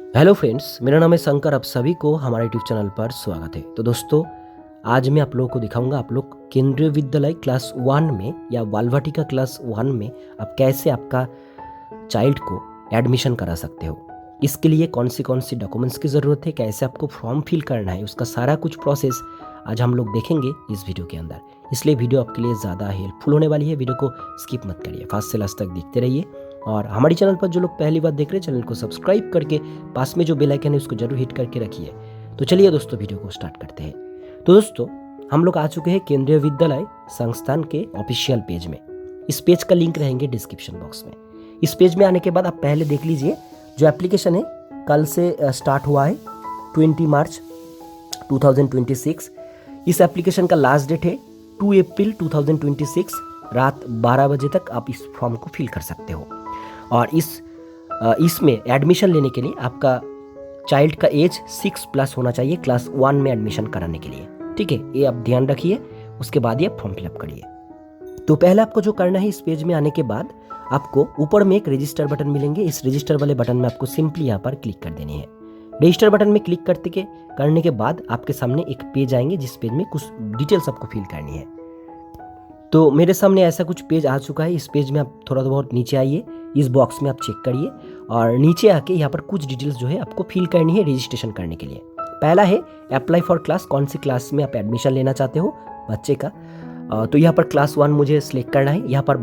Hello friends, मेरा नाम है शंकर। आप सभी को हमारे यूट्यूब चैनल पर स्वागत है। तो दोस्तों, आज मैं आप लोगों को दिखाऊंगा आप लोग केंद्रीय विद्यालय क्लास 1 में या बालवाटिका क्लास 1 में आप कैसे आपका चाइल्ड को एडमिशन करा सकते हो। इसके लिए कौन सी डॉक्यूमेंट्स की ज़रूरत है, कैसे आपको फॉर्म फिल करना है, उसका सारा कुछ प्रोसेस आज हम लोग देखेंगे इस वीडियो के अंदर। इसलिए वीडियो आपके लिए ज़्यादा हेल्पफुल होने वाली है। वीडियो को स्किप मत करिए, फर्स्ट से लास्ट तक देखते रहिए। और हमारे चैनल पर जो लोग पहली बार देख रहे हैं, चैनल को सब्सक्राइब करके पास में जो बेल आइकन है उसको जरूर हिट करके रखिए। तो चलिए दोस्तों, वीडियो को स्टार्ट करते हैं। तो दोस्तों, हम लोग आ चुके हैं केंद्रीय विद्यालय संस्थान के ऑफिशियल पेज में। इस पेज का लिंक रहेंगे डिस्क्रिप्शन बॉक्स में। इस पेज में आने के बाद आप पहले देख लीजिए, जो एप्लीकेशन है कल से स्टार्ट हुआ है 20 मार्च 2026। इस एप्लीकेशन का लास्ट डेट है 2 अप्रैल 2026 रात 12 बजे तक आप इस फॉर्म को फिल कर सकते हो। और इसमें एडमिशन लेने के लिए आपका चाइल्ड का एज 6+ होना चाहिए क्लास 1 में एडमिशन कराने के लिए। ठीक है, ये आप ध्यान रखिए। उसके बाद ये फॉर्म फिलअप करिए। तो पहले आपको जो करना है, इस पेज में आने के बाद आपको ऊपर में एक रजिस्टर बटन मिलेंगे। इस रजिस्टर वाले बटन में आपको सिंपली यहाँ पर क्लिक कर देनी है। रजिस्टर बटन में क्लिक करने के बाद आपके सामने एक पेज आएंगे, जिस पेज में कुछ डिटेल्स आपको फिल करनी है। तो मेरे सामने ऐसा कुछ पेज आ चुका है। इस पेज में आप थोड़ा बहुत नीचे आइए, इस बॉक्स में आप चेक करिए और नीचे आके यहाँ पर कुछ डिटेल्स जो है आपको फिल करनी है रजिस्ट्रेशन करने के लिए। पहला है अप्लाई फॉर क्लास, कौन सी क्लास में आप एडमिशन लेना चाहते हो बच्चे का। तो यहाँ पर क्लास 1 मुझे सिलेक्ट करना है। यहाँ पर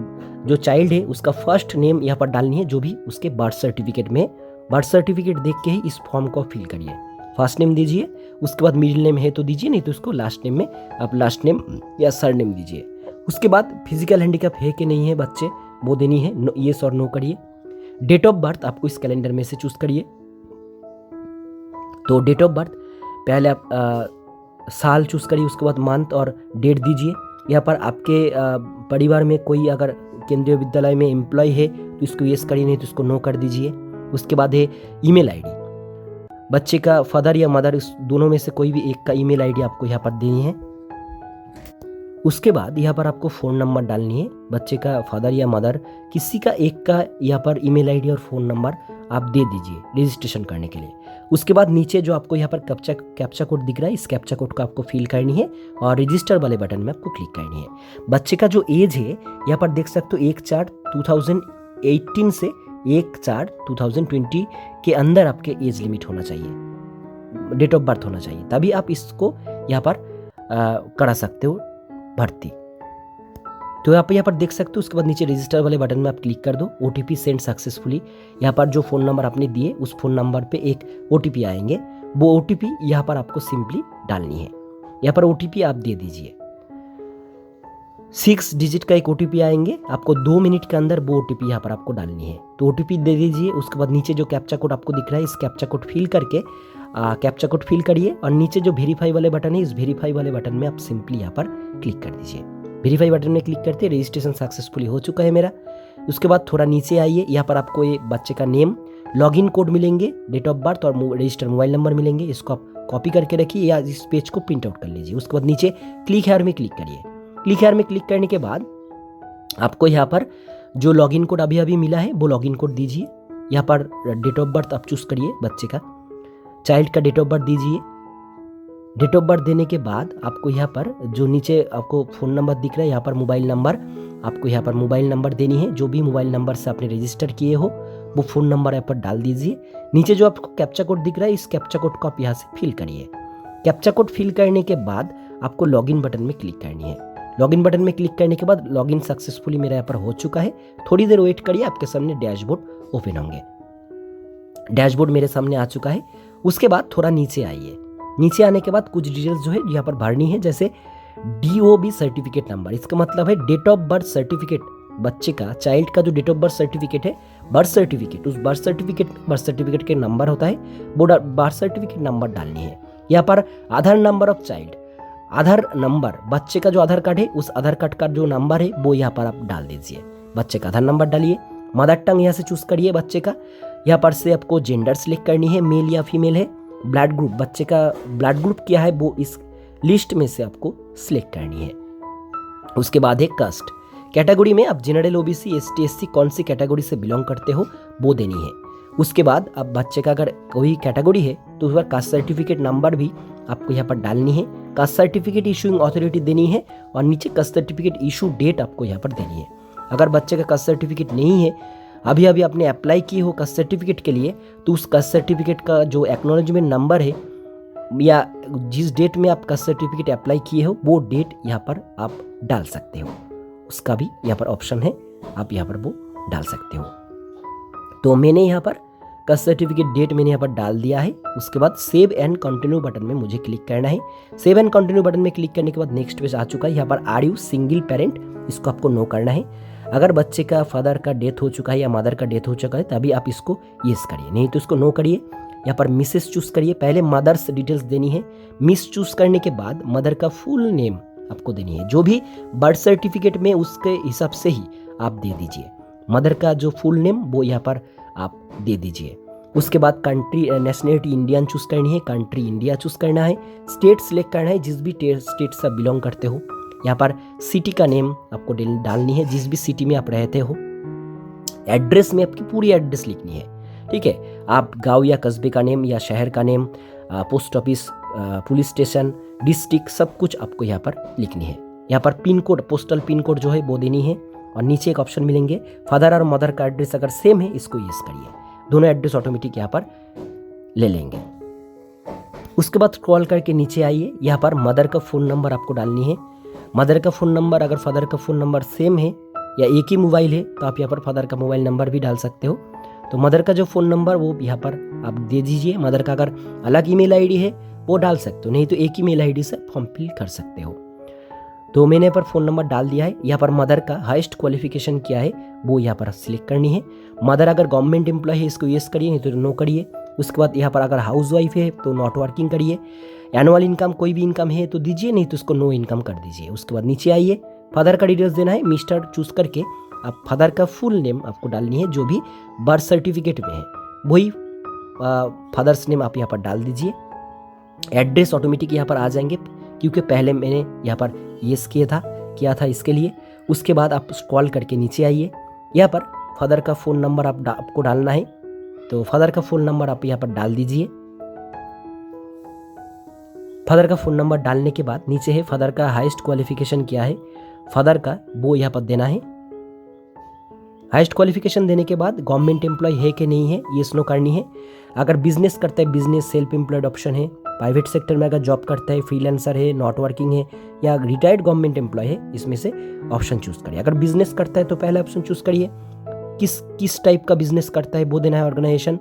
जो चाइल्ड है उसका फर्स्ट नेम यहाँ पर डालनी है, जो भी उसके बर्थ सर्टिफिकेट में। बर्थ सर्टिफिकेट देख के ही इस फॉर्म को फिल करिए। फर्स्ट नेम दीजिए, उसके बाद मिडिल नेम है तो दीजिए, नहीं तो उसको लास्ट नेम में आप लास्ट नेम या सर नेम दीजिए। उसके बाद फिजिकल हैंडीकैप है कि नहीं है बच्चे, वो देनी है, येस और नो करिए। डेट ऑफ बर्थ आपको इस कैलेंडर में से चूज करिए। तो डेट ऑफ बर्थ पहले आप साल चूज करिए, उसके बाद मंथ और डेट दीजिए। यहाँ पर आपके परिवार में कोई अगर केंद्रीय विद्यालय में एम्प्लॉय है तो इसको येस करिए, नहीं तो इसको नो कर दीजिए। उसके बाद है ईमेल आईडी, बच्चे का फादर या मदर, इस दोनों में से कोई भी एक का ईमेल आईडी आपको यहाँ पर देनी है। उसके बाद यहाँ पर आपको फ़ोन नंबर डालनी है। बच्चे का फादर या मदर किसी का एक का यहाँ पर ईमेल आईडी और फ़ोन नंबर आप दे दीजिए रजिस्ट्रेशन करने के लिए। उसके बाद नीचे जो आपको यहाँ पर कैप्चा कोड दिख रहा है, इस कैप्चा कोड को आपको फिल करनी है और रजिस्टर वाले बटन में आपको क्लिक करनी है। बच्चे का जो एज है यहाँ पर देख सकते हो, 1/4/2018 से 1/4/2020 के अंदर आपके एज लिमिट होना चाहिए, डेट ऑफ बर्थ होना चाहिए, तभी आप इसको यहाँ पर करा सकते हो भर्ती। तो आप यहाँ पर देख सकते हो। उसके बाद नीचे रजिस्टर वाले बटन में आप क्लिक कर दो। OTP send successfully. यहाँ पर जो फ़ोन नंबर आपने दिए उस फ़ोन नंबर पे एक OTP आएंगे, वो OTP यहाँ पर आपको सिंपली डालनी है। यहाँ पर OTP आप दे दीजिए। 6 डिजिट का एक OTP आएंगे, आपको 2 मिनट के अंदर वो OTP यहाँ पर आपको डालनी है। तो OTP दे दीजिए। उसके बाद नीचे जो कैप्चा कोड आपको दिख रहा है, इस कैप्चा कोड फिल करके कैप्चा कोड फिल करिए और नीचे जो वेरीफाई वाले बटन है, इस वेरीफाई वाले बटन में आप सिंपली यहाँ पर क्लिक कर दीजिए। वेरीफाई बटन में क्लिक करते रजिस्ट्रेशन सक्सेसफुली हो चुका है मेरा। उसके बाद थोड़ा नीचे आइए, यहाँ पर आपको ये बच्चे का नेम, लॉगिन कोड मिलेंगे, डेट ऑफ बर्थ और रजिस्टर मोबाइल नंबर मिलेंगे। इसको आप कॉपी करके रखिए या इस पेज को प्रिंट आउट कर लीजिए। उसके बाद नीचे क्लिक हेयर में क्लिक करिए। क्लिक हेयर में क्लिक करने के बाद आपको यहाँ पर जो लॉगिन कोड अभी अभी मिला है वो लॉगिन कोड दीजिए। यहाँ पर डेट ऑफ बर्थ आप चूज करिए, बच्चे का चाइल्ड का डेट ऑफ बर्थ दीजिए। डेट ऑफ बर्थ देने के बाद आपको यहाँ पर जो नीचे आपको फ़ोन नंबर दिख रहा है, यहाँ पर मोबाइल नंबर, आपको यहाँ पर मोबाइल नंबर देनी है। जो भी मोबाइल नंबर से आपने रजिस्टर किए हो वो फ़ोन नंबर यहाँ पर डाल दीजिए। नीचे जो आपको कैप्चा कोड दिख रहा है, इस कैप्चा कोड को आप यहाँ से फिल करिए। कैप्चा कोड फिल करने के बाद आपको लॉगिन बटन में क्लिक करनी है। लॉगिन बटन में क्लिक करने के बाद लॉगिन सक्सेसफुली मेरा यहाँ पर हो चुका है। थोड़ी देर वेट करिए, आपके सामने डैशबोर्ड ओपन होंगे। डैशबोर्ड मेरे सामने आ चुका है। उसके बाद थोड़ा नीचे आइए। नीचे आने के बाद कुछ डिटेल्स जो है यहाँ पर भरनी है, जैसे DOB सर्टिफिकेट नंबर। इसका मतलब है डेट ऑफ बर्थ सर्टिफिकेट। बच्चे का चाइल्ड का जो डेट ऑफ बर्थ सर्टिफिकेट है, बर्थ सर्टिफिकेट, उस बर्थ सर्टिफिकेट के नंबर होता है, वो बर्थ सर्टिफिकेट नंबर डालनी है। यहाँ पर Aadhaar number of child, Aadhaar number, बच्चे का जो आधार कार्ड है उस आधार कार्ड का जो नंबर है वो यहाँ पर आप डाल दीजिए। बच्चे का आधार नंबर डालिए। मदर टंग यहाँ से चूज करिए बच्चे का। यहाँ पर से आपको जेंडर सिलेक्ट करनी है, मेल या फीमेल है। ब्लड ग्रुप, बच्चे का ब्लड ग्रुप क्या है वो इस लिस्ट में से आपको सिलेक्ट करनी है। उसके बाद है कास्ट, कैटेगरी में आप जनरल, OBC, ST, SC कौन सी कैटेगरी से बिलोंग करते हो वो देनी है। उसके बाद अब बच्चे का अगर कोई कैटेगरी है तो उस पर कास्ट सर्टिफिकेट नंबर भी आपको यहाँ पर डालनी है, कास्ट सर्टिफिकेट इशूइंग अथॉरिटी देनी है और नीचे कास्ट सर्टिफिकेट इशू डेट आपको यहाँ पर देनी है। अगर बच्चे का कास्ट सर्टिफिकेट नहीं है, अभी अभी आपने अप्लाई किए हो कास्ट सर्टिफिकेट के लिए, तो उस कास्ट सर्टिफिकेट का जो एक्नॉलेजमेंट नंबर है या जिस डेट में आप कास्ट सर्टिफिकेट अप्लाई किए हो वो डेट यहाँ पर आप डाल सकते हो, उसका भी यहाँ पर ऑप्शन है, आप यहाँ पर वो डाल सकते हो। तो मैंने यहाँ पर कास्ट सर्टिफिकेट डेट मैंने यहाँ पर डाल दिया है। उसके बाद सेव एंड कंटिन्यू बटन में मुझे क्लिक करना है। सेव एंड कंटिन्यू बटन में क्लिक करने के बाद नेक्स्ट पेज आ चुका है। यहाँ पर आर यू सिंगल पेरेंट, इसको आपको नो करना है। अगर बच्चे का फादर का डेथ हो चुका है या मदर का डेथ हो चुका है तभी आप इसको यस करिए, नहीं तो इसको नो करिए। यहाँ पर मिसेस चूज करिए, पहले मदर्स डिटेल्स देनी है। मिस चूज करने के बाद मदर का फुल नेम आपको देनी है, जो भी बर्थ सर्टिफिकेट में उसके हिसाब से ही आप दे दीजिए। मदर का जो फुल नेम वो यहाँ पर आप दे दीजिए। उसके बाद कंट्री नेशनलिटी इंडियन चूज करनी है, कंट्री इंडिया चूज करना है। स्टेट सिलेक्ट करना है, जिस भी स्टेट से बिलोंग करते हो। यहाँ पर सिटी का नेम आपको डालनी है, जिस भी सिटी में आप रहते हो। एड्रेस में आपकी पूरी एड्रेस लिखनी है, ठीक है। आप गांव या कस्बे का नेम या शहर का name, post office, police station, district, सब कुछ आपको यहाँ पर लिखनी है। यहाँ पर pin code, postal pin code जो है वो देनी है। और नीचे एक ऑप्शन मिलेंगे, फादर और मदर का एड्रेस अगर सेम है इसको यूज करिए, दोनों एड्रेस ऑटोमेटिक यहाँ पर ले लेंगे। उसके बाद स्क्रॉल करके नीचे आइए, यहाँ पर मदर का फ़ोन नंबर आपको डालनी है। मदर का फ़ोन नंबर, अगर फादर का फ़ोन नंबर सेम है या एक ही मोबाइल है तो आप यहाँ पर फादर का मोबाइल नंबर भी डाल सकते हो। तो मदर का जो फ़ोन नंबर वो यहाँ पर आप दे दीजिए। मदर का अगर अलग ईमेल आईडी है वो डाल सकते हो, नहीं तो एक ही मेल आईडी से फॉर्म फिल कर सकते हो। तो मैंने पर फ़ोन नंबर डाल दिया है। यहाँ पर मदर का हाईएस्ट क्वालिफिकेशन क्या है वो यहाँ पर सिलेक्ट करनी है। मदर अगर गवर्नमेंट एम्प्लॉय है इसको यस करिए, नहीं तो नो करिए। उसके बाद यहाँ पर अगर हाउस वाइफ है तो नॉट वर्किंग करिए। एनुअल इनकम कोई भी इनकम है तो दीजिए, नहीं तो उसको नो इनकम कर दीजिए। उसके बाद नीचे आइए, फादर का डिटेल्स देना है, मिस्टर चूज करके आप फादर का फुल नेम आपको डालनी है, जो भी बर्थ सर्टिफिकेट में है वही फादर्स नेम आप यहाँ पर डाल दीजिए। एड्रेस ऑटोमेटिक यहाँ पर आ जाएंगे, क्योंकि पहले मैंने यहाँ पर यस किया था इसके लिए। उसके बाद आप स्क्रॉल करके नीचे आइए, यहाँ पर फादर का फ़ोन नंबर आपको डालना है। तो फादर का फ़ोन नंबर आप यहाँ पर डाल दीजिए। फादर का फ़ोन नंबर डालने के बाद नीचे है फादर का हाईएस्ट क्वालिफिकेशन क्या है, फादर का वो यहाँ पर देना है। हाईएस्ट क्वालिफिकेशन देने के बाद गवर्नमेंट एम्प्लॉय है कि नहीं है ये नो करनी है। अगर बिजनेस करता है बिजनेस, सेल्फ एम्प्लॉयड ऑप्शन है। प्राइवेट सेक्टर में अगर जॉब करता है, फ्रीलांसर है, नॉट वर्किंग है या रिटायर्ड गवर्नमेंट एम्प्लॉय है, इसमें से ऑप्शन चूज करिए। अगर बिजनेस करता है तो पहला ऑप्शन चूज करिए, किस टाइप का बिजनेस करता है वो देना है। ऑर्गेनाइजेशन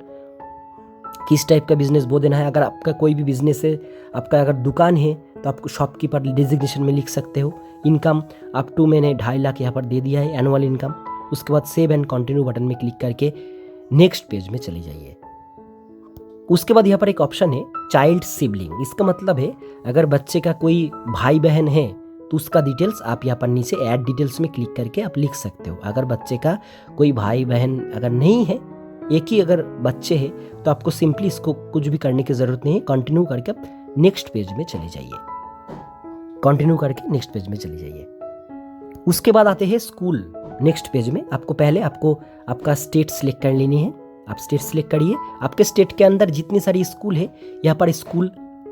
किस टाइप का बिजनेस वो देना है। अगर आपका कोई भी बिजनेस है, आपका अगर दुकान है तो आप शॉपकीपर डिजिग्नेशन में लिख सकते हो। इनकम अप टू मैंने 2.5 लाख यहाँ पर दे दिया है एनुअल इनकम। उसके बाद सेव एंड कंटिन्यू बटन में क्लिक करके नेक्स्ट पेज में चली जाइए। उसके बाद यहाँ पर एक ऑप्शन है चाइल्ड सिबलिंग। इसका मतलब है अगर बच्चे का कोई भाई बहन है तो उसका डिटेल्स आप यहाँ पर नीचे ऐड डिटेल्स में क्लिक करके आप लिख सकते हो। अगर बच्चे का कोई भाई बहन अगर नहीं है, एक ही अगर बच्चे हैं, तो आपको सिंपली इसको कुछ भी करने की ज़रूरत नहीं है। कंटिन्यू करके आप नेक्स्ट पेज में चले जाइए। कंटिन्यू करके नेक्स्ट पेज में चले जाइए। उसके बाद आते हैं स्कूल। नेक्स्ट पेज में आपको आपका स्टेट सिलेक्ट कर लेनी है। आप स्टेट सिलेक्ट करिए। आपके स्टेट के अंदर जितनी सारी स्कूल है यहाँ पर स्कूल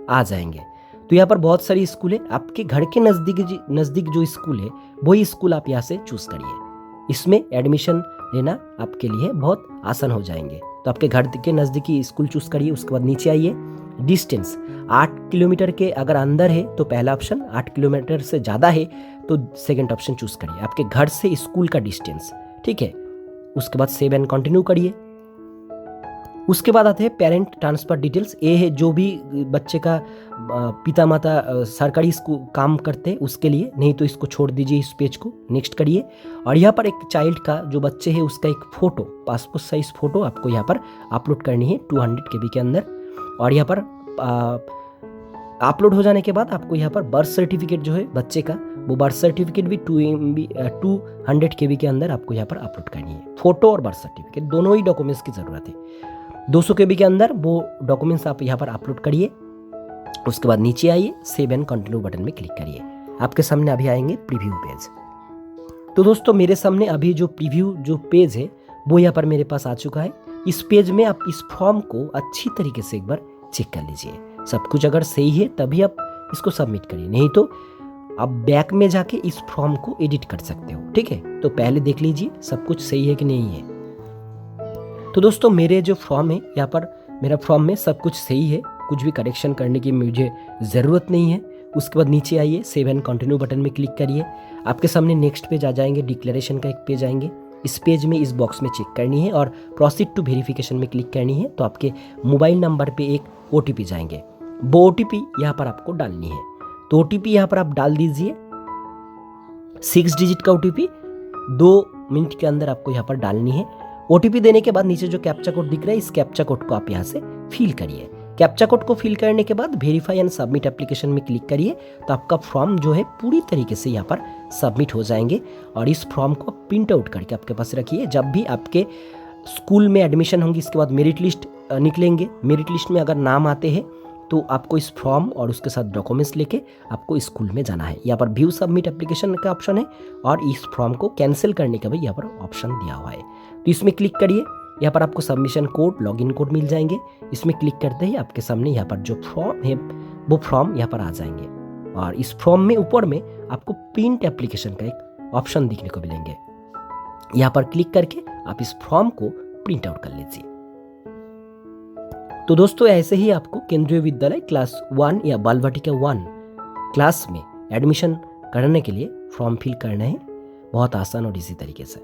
आ जाएंगे। तो यहाँ पर बहुत सारी स्कूल है। आपके घर के नज़दीक जो स्कूल है वही स्कूल आप यहाँ से चूज़ करिए। इसमें एडमिशन लेना आपके लिए बहुत आसान हो जाएंगे। तो आपके घर के नज़दीकी स्कूल चूज़ करिए। उसके बाद नीचे आइए, डिस्टेंस 8 किलोमीटर के अगर अंदर है तो पहला ऑप्शन, 8 किलोमीटर से ज़्यादा है तो सेकंड ऑप्शन चूज़ करिए, आपके घर से स्कूल का डिस्टेंस, ठीक है। उसके बाद सेव एंड कंटिन्यू करिए। उसके बाद आते हैं पेरेंट ट्रांसफर डिटेल्स। ये है जो भी बच्चे का पिता माता सरकारी स्कूल काम करते हैं उसके लिए, नहीं तो इसको छोड़ दीजिए, इस पेज को नेक्स्ट करिए। और यहाँ पर एक चाइल्ड का जो बच्चे है उसका एक फ़ोटो, पासपोर्ट साइज फ़ोटो आपको यहाँ पर अपलोड करनी है 200 KB के अंदर। और यहाँ पर अपलोड हो जाने के बाद आपको यहाँ पर बर्थ सर्टिफिकेट जो है बच्चे का, वो बर्थ सर्टिफिकेट भी 200 KB के अंदर आपको यहाँ पर अपलोड करनी है। फ़ोटो और बर्थ सर्टिफिकेट दोनों ही डॉक्यूमेंट्स की ज़रूरत है। 200 KB के अंदर वो डॉक्यूमेंट्स आप यहाँ पर अपलोड करिए। उसके बाद नीचे आइए, सेव एंड कंटिन्यू बटन में क्लिक करिए। आपके सामने अभी आएंगे प्रीव्यू पेज। तो दोस्तों मेरे सामने अभी जो प्रीव्यू जो पेज है वो यहाँ पर मेरे पास आ चुका है। इस पेज में आप इस फॉर्म को अच्छी तरीके से एक बार चेक कर लीजिए। सब कुछ अगर सही है तभी आप इसको सबमिट करिए, नहीं तो आप बैक में जाके इस फॉर्म को एडिट कर सकते हो। ठीक है, तो पहले देख लीजिए सब कुछ सही है कि नहीं है। तो दोस्तों मेरे जो फॉर्म है यहाँ पर, मेरा फॉर्म में सब कुछ सही है, कुछ भी करेक्शन करने की मुझे ज़रूरत नहीं है। उसके बाद नीचे आइए, सेव एंड कंटिन्यू बटन में क्लिक करिए। आपके सामने नेक्स्ट पेज आ जाएंगे, डिक्लेरेशन का एक पेज आएंगे। इस पेज में इस बॉक्स में चेक करनी है और प्रोसीड टू वेरिफिकेशन में क्लिक करनी है। तो आपके मोबाइल नंबर पे एक OTP जाएंगे, वो OTP यहाँ पर आपको डालनी है। तो OTP यहाँ पर आप डाल दीजिए, 6 डिजिट का OTP 2 मिनट के अंदर आपको यहाँ पर डालनी है। OTP देने के बाद नीचे जो कैप्चा कोड दिख रहा है, इस कैप्चा कोड को आप यहाँ से फिल करिए। कैप्चा कोड को फिल करने के बाद वेरीफाई एंड सबमिट एप्लीकेशन में क्लिक करिए। तो आपका फॉर्म जो है पूरी तरीके से यहाँ पर सबमिट हो जाएंगे। और इस फॉर्म को प्रिंट आउट करके आपके पास रखिए। जब भी आपके स्कूल में एडमिशन होंगी, इसके बाद मेरिट लिस्ट निकलेंगे, मेरिट लिस्ट में अगर नाम आते हैं तो आपको इस फॉर्म और उसके साथ डॉक्यूमेंट्स लेके आपको स्कूल में जाना है। यहाँ पर व्यू सबमिट एप्लीकेशन का ऑप्शन है और इस फॉर्म को कैंसिल करने का भी यहाँ पर ऑप्शन दिया हुआ है। तो इसमें क्लिक करिए, यहाँ पर आपको सबमिशन कोड, लॉगिन कोड मिल जाएंगे। इसमें क्लिक करते ही आपके सामने यहाँ पर जो फॉर्म है वो फॉर्म यहाँ पर आ जाएंगे। और इस फॉर्म में ऊपर में आपको प्रिंट एप्लीकेशन का एक ऑप्शन दिखने को मिलेंगे। यहाँ पर क्लिक करके आप इस फॉर्म को प्रिंट आउट कर लीजिए। तो दोस्तों ऐसे ही आपको केंद्रीय विद्यालय क्लास 1 या बाल वाटिका 1 क्लास में एडमिशन करने के लिए फॉर्म फिल करना है, बहुत आसान और इजी तरीके से।